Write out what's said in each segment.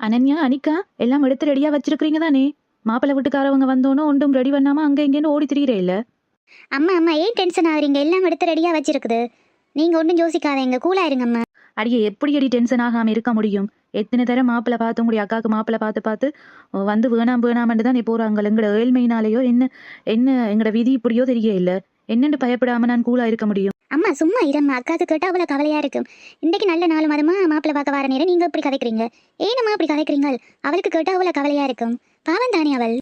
அனன்யா, அனிகா எல்லாம் எடுத்து ரெடியா வச்சிருக்கீங்க தானே? மாப்பிள்ளை வீட்டுக்காரவங்க வந்தோன்னு ஒன்றும் ரெடி பண்ணாம அங்க இங்கேன்னு ஓடி திரியிறே இல்ல? அம்மா அம்மா ஏன் டென்ஷன் ஆகுறீங்க? எல்லாம் எடுத்து ரெடியாக வச்சிருக்குது. நீங்கள் ஒன்றும் யோசிக்காதீங்க, கூலாக இருங்கம்மா. அடியே, எப்படி அடி டென்ஷன் ஆகாம இருக்க முடியும்? எத்தனை தரம் மாப்பிள்ளை பார்த்து முடியும், அக்காவுக்கு மாப்பிள்ளை பார்த்து பார்த்து வந்து வேணாம் வேணாமன்னு தான் போறாங்க. எங்கட ஏழ்மையினாலேயோ என்ன என்ன எங்கட விதி இப்படியோ தெரிய இல்ல. என்னன்னு பயப்படாம நான் கூலா இருக்க முடியும்? அம்மா சும்மா இரம்மா, அக்காவுக்கு கேட்டால் அவ்வளோ கவலையாக இருக்கும். இன்றைக்கு நல்ல நாள் மதமா மாப்பிள்ளை பார்க்க வர நேரம் நீங்கள் இப்படி கதைக்கிறீங்க. ஏனம்மா அப்படி கதைக்கிறீங்க? அவளுக்கு கேட்டால் அவ்வளோ கவலையாக இருக்கும். பாவம் தானே அவள்.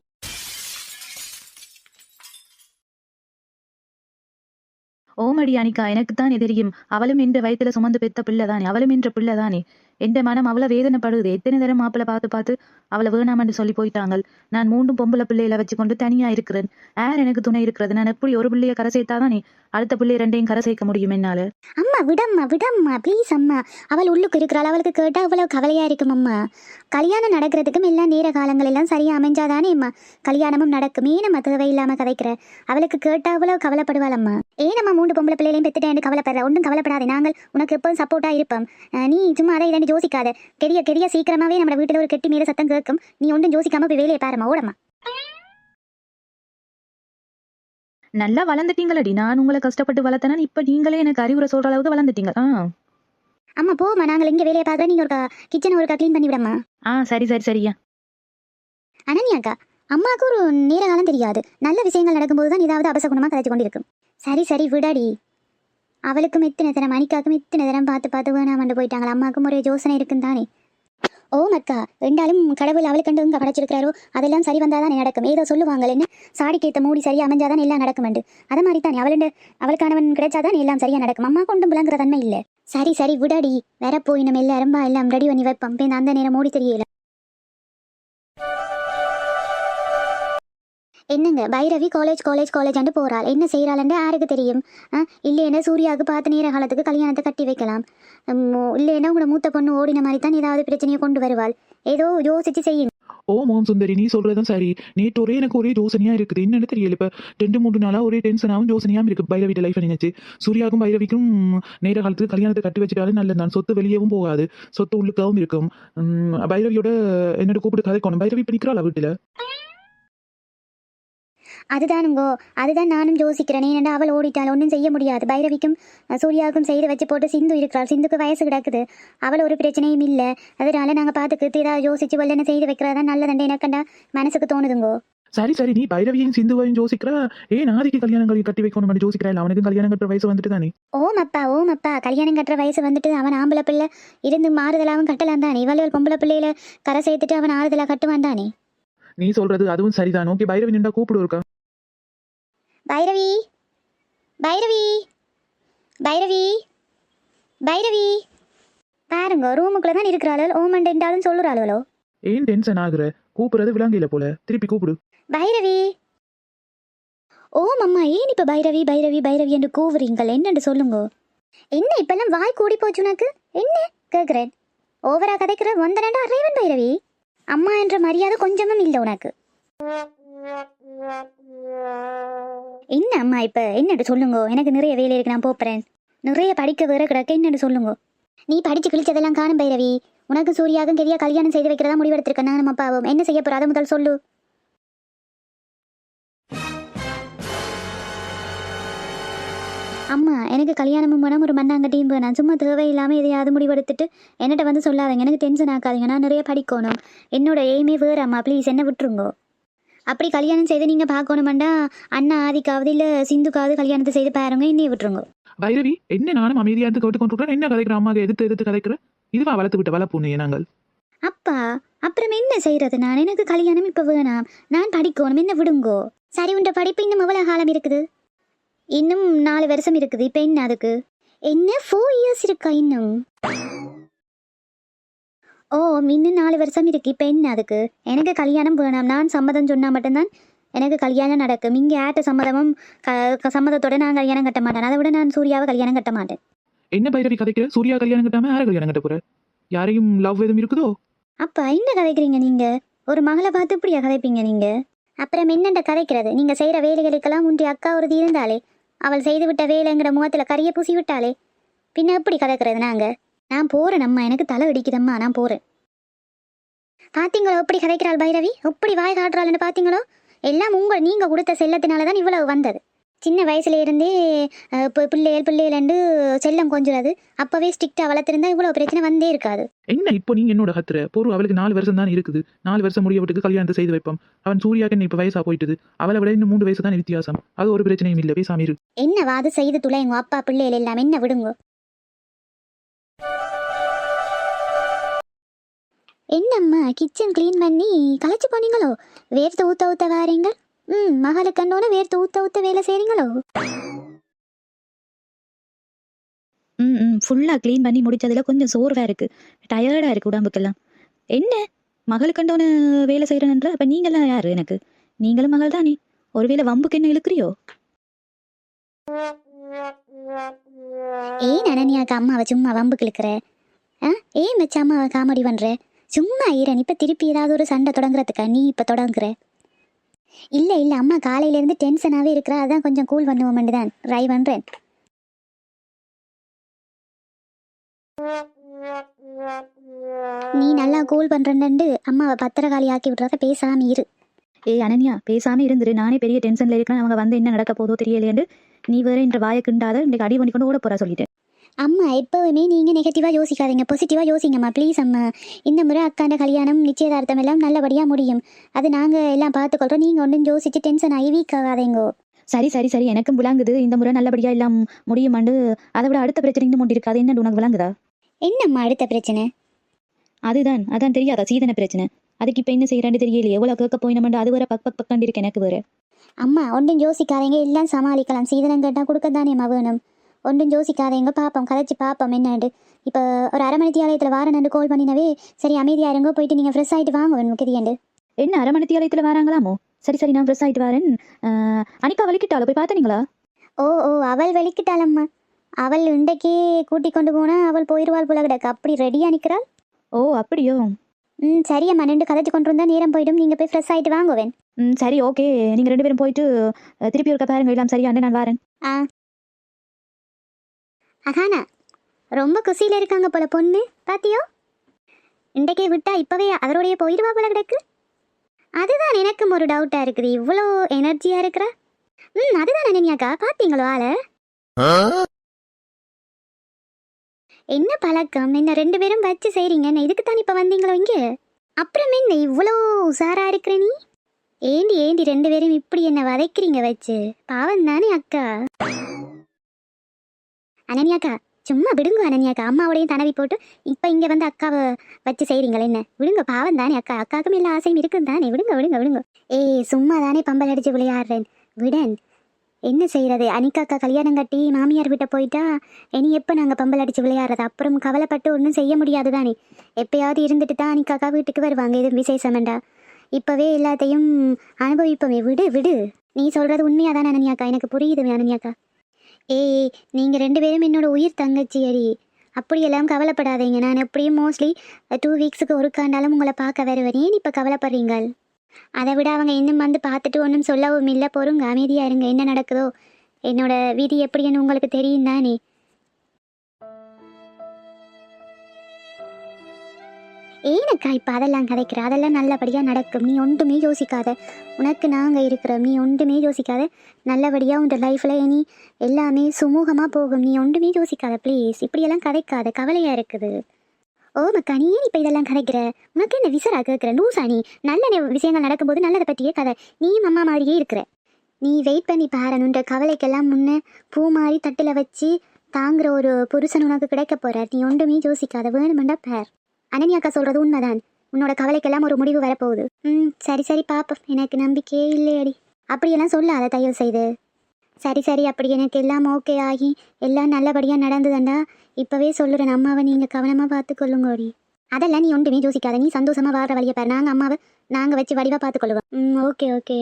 ஓமடி அனிகா, எனக்கு தானே தெரியும். அவளும் என்ற வயித்துல சுமந்து பெத்த பிள்ளை தானே, அவளும் என்ற பிள்ளை தானே. எந்த மனம் அவ்வளவு வேதனைப்படுது. எத்தனை தரம் மாப்பிள்ளை பார்த்து பார்த்து அவளை வேணாமன்னு சொல்லி போயிட்டாங்க. நான் மூண்டும் பொம்பளை பிள்ளையில வச்சுக்கொண்டு தனியா இருக்கிறேன். யார் எனக்கு துணை இருக்கிறது? நான் எப்படி ஒரு பிள்ளைய கரை சேர்த்தாதானே அடுத்த பிள்ளை ரெண்டையும் கரை சேர்க்க முடியும் என்னால? அம்மா விடம்மா விடம்மா ப்ளீஸ் அம்மா. அவள் உள்ளுக்கு இருக்கிறாள், அவளுக்கு கேட்டால் அவ்வளோ கவலையாக இருக்கும் அம்மா. கல்யாணம் நடக்கிறதுக்கும் எல்லாம் நேர காலங்கள் எல்லாம் சரியாக அமைஞ்சாதானே அம்மா கல்யாணமும் நடக்கும். ஏனம்மா தேவையில்லாமல் கதைக்கிற? அவளுக்கு கேட்டால் அவ்வளோ கவலைப்படுவாள் அம்மா. ஏனம்மா மூன்று பொம்பளை பிள்ளைகளையும் பெற்றுட்டேன் கவலைப்படுற? ஒன்றும் கவலைப்படாதே, நாங்கள் உனக்கு எப்போதும் சப்போர்ட்டாக இருப்போம். நீ சும்மா அதை இரண்டு யோசிக்காத. கெரிய கெரிய சீக்கிரமாகவே நம்ம வீட்டில் ஒரு கெட்டி மீற சத்தம் கேட்கும். நீ ஒன்றும் யோசிக்காம போய் வேலையை பாருமா, ஓடம்மா. நல்லா வளர்ந்துட்டீங்களடி. நான் உங்களை கஷ்டப்பட்டு வளர்த்தனா இப்ப நீங்களே எனக்கு அறிவுரை சொல்ற அளவுக்கு வளர்ந்துட்டீங்க. அம்மா போமா, நாங்கள் இங்கே வேலையை பார்க்குறோம். நீங்கள் ஒரு கிச்சனை ஒரு க்ளீன் பண்ணி விடம்மா. சரி சரி சரியா. அனன்யாக்கா, அம்மாவுக்கு ஒரு நேர காலம் தெரியாது. நல்ல விஷயங்கள் நடக்கும்போது தான் ஏதாவது அபசகுணமாக கதைச்சு கொண்டிருக்கும். சரி சரி விடாடி. அவளுக்கும் இத்தனை தரம், அனிக்காக்கும் இத்தனை தரம் பார்த்து பார்த்து வேணாமண்டு போயிட்டாங்களா? அம்மாவுக்கும் ஒரு யோசனை இருக்குன்னு தானே. ஓ மக்கா, ரெண்டாலும் கடவுள் அவளுக்கு கண்டு இங்கே படைச்சிருக்கிறாரோ அதெல்லாம் சரி வந்தாதான் நடக்கும். ஏதோ சொல்லுவாங்களேன்னு சாடிக்கேத்த மூடி சரியா அமைஞ்சாதான் எல்லாம் நடக்குமெண்டு. அதை மாதிரி தானே அவளுக்கானவன் கிடைச்சாதான் எல்லாம் சரியா நடக்கும். அம்மா கொண்டும் விளங்குற தன்மை இல்லை. சரி சரி விடாடி. வேற போய் நம்ம எல்லாரும் எல்லாம் ரெடி பண்ணி வைப்போம். அந்த நேரம் மூடி தெரியல. என்னங்க பைரவி காலேஜ் காலேஜ் காலேஜ் போறாள். என்ன செய்யறாள்ன்னு யாருக்கு தெரியும்? இல்லைன்னா சூர்யாவுக்கு பார்த்து நேர காலத்துக்கு கல்யாணத்தை கட்டி வைக்கலாம். இல்லைன்னா உங்களோட மூத்த பொண்ணு ஓடின மாதிரி தான் ஏதாவது பிரச்சனையை கொண்டு வருவாள். ஏதோ யோசிச்சு செய்யுங்க. மோம் சுந்தரி, நீ சொல்றதும் சரி. நேற்று எனக்கு ஒரே யோசனையா இருக்குது. என்னன்னு தெரியல. இப்ப 2-3 நாளா ஒரே டென்ஷனாகவும் யோசனையாவும் இருக்கு. பைரவிட்ட லைஃப் நினைச்சு சூர்யாவுக்கும் பைரவிக்கும் நேர காலத்துக்கு கல்யாணத்தை கட்டி வச்சுட்டாலும் நல்லது தான். சொத்து வெளியவும் போகாது, சொத்து உள்ளுக்காவும் இருக்கும். பைரவியோட என்னோட கூப்பிட்டு கதைக்கணும். பைரவி பண்ணிக்கிறாள் வீட்டுல. அதுதானுங்கோ, அதுதான் நானும் யோசிக்கிறேன். ஏன்னா அவள் ஓடிட்டாள், ஒன்றும் செய்ய முடியாது. பைரவிக்கும் சூர்யாவுக்கும் செய்து வச்சு போட்டு சிந்து இருக்கிறாள். சிந்துக்கு வயசு கிடக்குது, அவள் ஒரு பிரச்சனையும் இல்லை. அதனால நாங்கள் பார்த்துக்கிட்டு ஏதாவது யோசிச்சு வல்ல என்ன செய்து வைக்கிறதா நல்லதண்டே எனக்கண்டா மனசுக்கு தோணுதுங்கோ. சரி சரி, நீ பைரவியும் சிந்துவையும் யோசிக்கிறா. நாதிக்கு கல்யாணம் கட்டி வைக்கணும் யோசிக்கிறா. அவனுக்கு கல்யாணம் கட்டுற வயசு வந்துட்டு தானே. ஓமப்பா கல்யாணம் கட்டுற வயசு வந்துட்டு அவன் ஆம்பளை பிள்ளை இருந்து மாறுதலாவும் கட்டலாம் தானே. இவள் பொம்பளை பிள்ளையில கரை சேர்த்துட்டு அவன் ஆறுதலா கட்டுவான் தானே. நீ சொல்றது அதுவும் சரிதான். ஓகே, பைரவி நின்றா கூப்பிடு இருக்கா. பைரவி பைரவி பைரவி பைரவி பாருங்க, ரூமுக்குள்ள தான் இருக்கிறாள். ஓமண்ட் என்றாலும் சொல்லுறாளோ. ஏன் டென்ஷன் ஆகுற? கூப்பிடுறது விளங்கில போல, திருப்பி கூப்பிடு. பைரவி. ஓம் அம்மா, ஏன் இப்ப பைரவி பைரவி பைரவி என்று கூவுறீங்கள்? என்னன்னு சொல்லுங்க. என்ன இப்பெல்லாம் வாய் கூடி போச்சு உனக்கு? என்ன கேக்குறேன்? ஓவரா கதைக்கிற வந்தனடா ரேவன் பைரவி. அம்மா என்ற மரியாதை கொஞ்சமும் இல்லை உனக்கு. என்ன அம்மா இப்ப என்னன்னு சொல்லுங்க. எனக்கு நிறைய வேலை இருக்கு, நான் போறேன். நிறைய படிக்க வேற கிடக்க. என்னன்னு சொல்லுங்க. நீ படிச்சு கிழிச்சதெல்லாம் காணும் பைரவி. உனக்கு சூர்யாவுக்கும் கெரியா கல்யாணம் செய்து வைக்கிறதா முடிவெடுத்திருக்கேன் நானும் அப்பாவும். என்ன செய்ய போற அதை முதல் சொல்லு. அம்மா, எனக்கு கல்யாணமும் வேணாம், ஒரு மண்ணாங்கட்டியும் வேணாம். சும்மா தேவையில்லாமல் எதையாவது முடிவெடுத்துட்டு என்னட்ட வந்து சொல்லாதீங்க. எனக்கு டென்ஷன் ஆக்காதீங்க. நான் நிறைய படிக்கணும். என்னோட எய்மே வேறு அம்மா. ப்ளீஸ் என்ன விட்டுருங்கோ. அப்படி கல்யாணம் செய்து நீங்கள் பார்க்கணுமாண்டா அண்ணா ஆதிக்காவது இல்லை சிந்துக்காவது கல்யாணத்தை செய்து பாருங்க. இன்னையே விட்டுருங்க. பைரவி, என்ன நானும் அமைதியா இருந்து கேட்டு கொண்டிருக்கிறேன். என்ன கதைக்கிற? அம்மாவை எதிர்த்து கதைக்கிறேன். இதுவா வளர்த்து விட்ட வளர்ப்புனே நாங்கள். அப்பா அப்புறம் என்ன செய்யறது? நான் எனக்கு கல்யாணம் இப்போ வேணாம், நான் படிக்கணும். என்ன விடுங்கோ. சரி, உண்ட படிப்பு இன்னும் எவ்வளோ காலம் இருக்குது? இன்னும் 4 வருஷம் இருக்குது. இப்போ என்ன அதுக்கு? என்ன 4 இயர்ஸ் இருக்கா இன்னும்? இன்னும் 4 வருஷம் இருக்கு. இப்போ என்ன அதுக்கு? எனக்கு கல்யாணம் வேணாம். நான் சம்மதம் சொன்னால் மட்டும்தான் எனக்கு கல்யாணம் நடக்கும். இங்கே ஆட்ட சம்மதமும் சம்மதத்தோட நான் கல்யாணம் கட்ட மாட்டேன். அதை விட நான் சூர்யாவை கல்யாணம் கட்ட மாட்டேன். என்ன பைரவி கதைக்கிற? சூர்யா கல்யாணம் கட்டாம யாரை கல்யாணம் கட்ட போற? யாரையும் லவ் எதுவும் இருக்குதோ? அப்பா என்ன கதைக்கிறீங்க நீங்க? ஒரு மகளை பார்த்து இப்படியா கதைப்பீங்க நீங்க? அப்புறம் என்னண்ட கதைக்கிறது? நீங்க செய்யற வேலைகளுக்கெல்லாம் உன்னுடைய அக்கா ஒருத்தி இருந்தாலே, அவள் செய்து விட்ட வேலைங்கிற முகத்துல கரிய பூசி விட்டாலே, பின்ன எப்படி கதைக்கிறது நாங்க? நான் போறேன் அம்மா, எனக்கு தலை வெடிக்குதம்மா, நான் போறேன். பாத்தீங்களோ எப்படி கதைக்கிறாள் பைரவி, எப்படி வாய் காட்டுறாள்னு பாத்தீங்களோ? எல்லாம் நீங்க கொடுத்த செல்லத்தினாலதான் இவ்வளவு வந்தது. சின்ன வயசுல இருந்தே பிள்ளைகள் செல்லம் கொஞ்சுறது, அப்பவே ஸ்ட்ரிக்டா வளர்த்திருந்தா இவ்வளவு பிரச்சனை வந்தே இருக்காது. என்ன இப்போ நீங்க என்னோட கத்துற பொறு? அவளுக்கு 4 வருஷம் தான் இருக்குது. 4 வருஷம் முடிய விட்டுக்கு கல்யாணத்தை செய்து வைப்போம். அவன் சூர்யாக்கு என்ன இப்ப வயசா போயிட்டுது. அவளை விட இன்னும் 3 வயசு தான் வித்தியாசம். அது ஒரு பிரச்சனையும் இல்லை, பேசாம இரு. என்ன வாது செய்து துளைங்க அப்பா பிள்ளைகள் எல்லாம் என்ன விடுங்க. என்னம்மா கிச்சன் கிளீன் பண்ணி களைச்சு போனீங்களோ? வேர்த்து ஊத்த ஊத்த வாரீங்க. மகளுக்கு கண்டோன வேர்த்து ஊத்த ஊத்த வேலை செய்றீங்களோ? ஃபுல்லாக க்ளீன் பண்ணி முடிச்சதுல கொஞ்சம் சோர்வாக இருக்குது, டயர்டாக இருக்குது உடம்புக்கெல்லாம். என்ன மகளுக்கு கண்டோன்னு வேலை செய்கிறேன்ற? அப்போ நீங்களாம் யார் எனக்கு? நீங்களும் மகள் தானே, ஒருவேளை வம்புக்கு என்ன இழுக்கிறியோ? ஏன் அனன்யாக்கு அம்மாவை சும்மா வம்புக்கு இழுக்கிற? ஏன் வச்சு அம்மாவை காமெடி பண்ற? சும்மா ஈரன் இப்ப திருப்பி ஏதாவது ஒரு சண்டை தொடங்குறதுக்கா நீ இப்ப தொடங்குற? இல்ல இல்ல, அம்மா காலையில இருந்து டென்ஷனாவே இருக்கிறா, அதான் கொஞ்சம் கூல் பண்ணுவோம் தான் ட்ரை பண்றேன். நீ நல்லா கூல் பண்றேன்ட்டு அம்மாவை பத்திரகாளி ஆக்கி விடுறத பேசாம இரு. ஏய் அனன்யா, பேசாம இருந்துரு. நானே பெரிய டென்ஷன்ல இருக்கிறேன். அவங்க வந்து என்ன நடக்க போதோ தெரியலையேண்டு நீ வேற என்ற வாயை கிண்டாத, இன்னைக்கு அடி பண்ணி கொண்டு ஓட போறா சொல்லிட்டேன். அம்மா எப்பவுமே நீங்க நெகட்டிவா யோசிக்காதீங்க, பாசிட்டிவா யோசிங்கம்மா ப்ளீஸ். அம்மா இந்த முறை அக்காண்ட கல்யாணம் நிச்சயதார்த்தம் எல்லாம் நல்லபடியா முடியும், அது நாங்க எல்லாம் பார்த்துக்கொள்றோம். நீங்க ஒன்றும் யோசிச்சு டென்ஷன் ஆகி வீக் ஆகாதீங்கோ. சரி சரி சரி, எனக்கும் விளங்குது இந்த முறை நல்லபடியா எல்லாம் முடியுமாண்டு. அதை விட அடுத்த பிரச்சனை இன்னும் ஒன்று இருக்காது. என்ன உனக்கு விளங்குதா? என்னம்மா அடுத்த பிரச்சனை? அதான் தெரியாதா? சீதன பிரச்சனை. அதுக்கு இப்ப என்ன செய்யறான்னு தெரியலையே. எவ்வளவு கேட்க போயினமாண்டு அது வேற பக்காண்டு இருக்கு எனக்கு வேற. அம்மா ஒன்றும் யோசிக்காதீங்க, எல்லாம் சமாளிக்கலாம். சீதனம் கேட்டா கொடுக்க தானேம்மா வேணும். ஒன்றும் யோசிக்காதீங்க, பாப்போம் கதைச்சு பாப்போம் என்னண்டு. இப்போ ஒரு 1/2 மணி ஆலயத்தில் வாரன்னு கால் பண்ணினவே சரி அமைதியா இருங்கோ, போயிட்டு நீங்க ஃப்ரெஷ் ஆயிட்டு வாங்க வேணும் கிரியாண்டு. என்ன 1/2 மணி ஆலயத்தில் வராங்களாமோ? சரி சரி, நான் ஃப்ரெஷ் ஆயிட்டு வரேன். அனிகா வலிக்கிட்டாலோ? போய் பார்த்தீங்களா? ஓ அவள் வெளிக்கிட்டாளம்மா. அவள் இன்றைக்கே கூட்டி கொண்டு போனா அவள் போயிடுவாள் போல கிடக்கு, அப்படி ரெடியா நிற்கிறாள். ஓ அப்படியோ? சரியம்மா, நின்று கதைச்சு கொண்டு வந்தா நேரம் போயிடும், நீங்க போய் ஃப்ரெஷ் ஆயிட்டு வாங்குவேன். சரி ஓகே, நீங்க 2 பேரும் போயிட்டு திருப்பி இருக்க பாருங்க, எல்லாம் சரியாண்டு நான் வரேன். அகானா ரொம்ப குசியில இருக்காங்க போல பொண்ணு, பாத்தியோ? இன்றைக்கே விட்டா இப்பவே அவருடைய போயிடுவா போல கிடக்கு. அதுதான் எனக்கும் ஒரு டவுட்டா இருக்குது, இவ்வளோ எனர்ஜியா இருக்கிற. அதுதான் அனன்யாக்கா, பாத்தீங்களோ ஆள? என்ன பழக்கம், என்ன 2 பேரும் வச்சு செய்றீங்க, என்ன இதுக்கு தான் இப்ப வந்தீங்களோ இங்க? அப்புறம் என்ன இவ்வளோ உசாரா இருக்கிற நீ? ஏண்டி 2 பேரும் இப்படி என்ன வதைக்கிறீங்க வச்சு? பாவம் தானே அக்கா. அனன்யாக்கா சும்மா விடுங்க அனன்யாக்கா, அம்மாவோடையும் தடவி போட்டு இப்ப இங்க வந்து அக்காவை வச்சு செய்றீங்களே, என்ன விடுங்க, பாவம் தானே அக்கா. அக்காவுக்கும் எல்லா ஆசையும் இருக்கும் தானே, விடுங்க. ஏய் சும்மா தானே பம்பல் அடிச்சு விளையாடுறேன், விடன். என்ன செய்யறது, அனிகாக்கா கல்யாணம் கட்டி மாமியார் விட்ட போயிட்டா இனி எப்போ நாங்கள் பம்பல் அடிச்சு விளையாடுறது? அப்புறம் கவலைப்பட்டு ஒன்றும் செய்ய முடியாது தானே. எப்பயாவது இருந்துட்டு தான் அனிகாக்கா வீட்டுக்கு வருவாங்க, இது விசேஷமெண்டா. இப்போவே எல்லாத்தையும் அனுபவிப்போமே, விடு. நீ சொல்றது உண்மையாதானே அனன்யாக்கா? எனக்கு புரியுது அனன்யாக்கா. ஏய் நீங்கள் 2 பேரும் என்னோட உயிர் தங்கச்சி அடி, அப்படியெல்லாம் கவலைப்படாதீங்க. நான் எப்படியும் மோஸ்ட்லி 2 வீக்ஸுக்கு ஒருக்காண்டாலும் உங்களை பார்க்க வருவேன். ஏன் இப்போ கவலைப்படுறீங்க? அதை விட அவங்க இன்னும் வந்து பார்த்துட்டு ஒன்றும் சொல்லவும் இல்லை, பொறுங்க அமைதியாக இருங்க. என்ன நடக்குதோ என்னோட விதி எப்படின்னு உங்களுக்கு தெரியும் தானே. ஏனக்கா இப்போ அதெல்லாம் கதைக்கிற? அதெல்லாம் நல்லபடியாக நடக்கும், நீ ஒன்றுமே யோசிக்காத. உனக்கு நாங்கள் இருக்கிறோம், நீ ஒன்றுமே யோசிக்காத. நல்லபடியாக உன் லைஃப்பில் இனி எல்லாமே சுமூகமாக போகும், நீ ஒன்றுமே யோசிக்காத ப்ளீஸ். இப்படியெல்லாம் கதைக்காத, கவலையாக இருக்குது. ஓ மக்கா, நீ ஏன் இப்போ இதெல்லாம் கதைக்கிற? உனக்கு என்ன விசரா கேட்குற? லூசா நீ? நல்ல விஷயங்கள் நடக்கும்போது நல்லதை பற்றியே கதை. நீயும் அம்மா மாதிரியே இருக்கிற. நீ வெயிட் பண்ணி பாருன்ற கவலைக்கெல்லாம் முன்னே பூ மாதிரி தட்டில் வச்சு தாங்குற ஒரு புருஷன் உனக்கு கிடைக்க போறார். நீ ஒன்றுமே யோசிக்காத, வேணுமெண்டா பேர். அனன்யாக்கா சொல்றது உண்மைதான், உன்னோட கவலைக்கெல்லாம் ஒரு முடிவு வரப்போகுது. சரி பாப்போம், எனக்கு நம்பிக்கையே இல்லையடி. அப்படியெல்லாம் சொல்லாத தயவு செய்து. சரி அப்படி எனக்கு எல்லாம் ஓகே ஆகி எல்லாம் நல்லபடியாக நடந்துதாண்டா இப்போவே சொல்லுறேன். அம்மாவை நீங்கள் கவனமாக பார்த்துக்கொள்ளுங்கோடி. அதெல்லாம் நீ ஒன்றுமே யோசிக்காத, நீ சந்தோஷமாக வாடுற வழியை பாரு. நாங்கள் அம்மாவை நாங்கள் வச்சு வடிவாக பார்த்துக்கொள்ளுவோம். ஓகே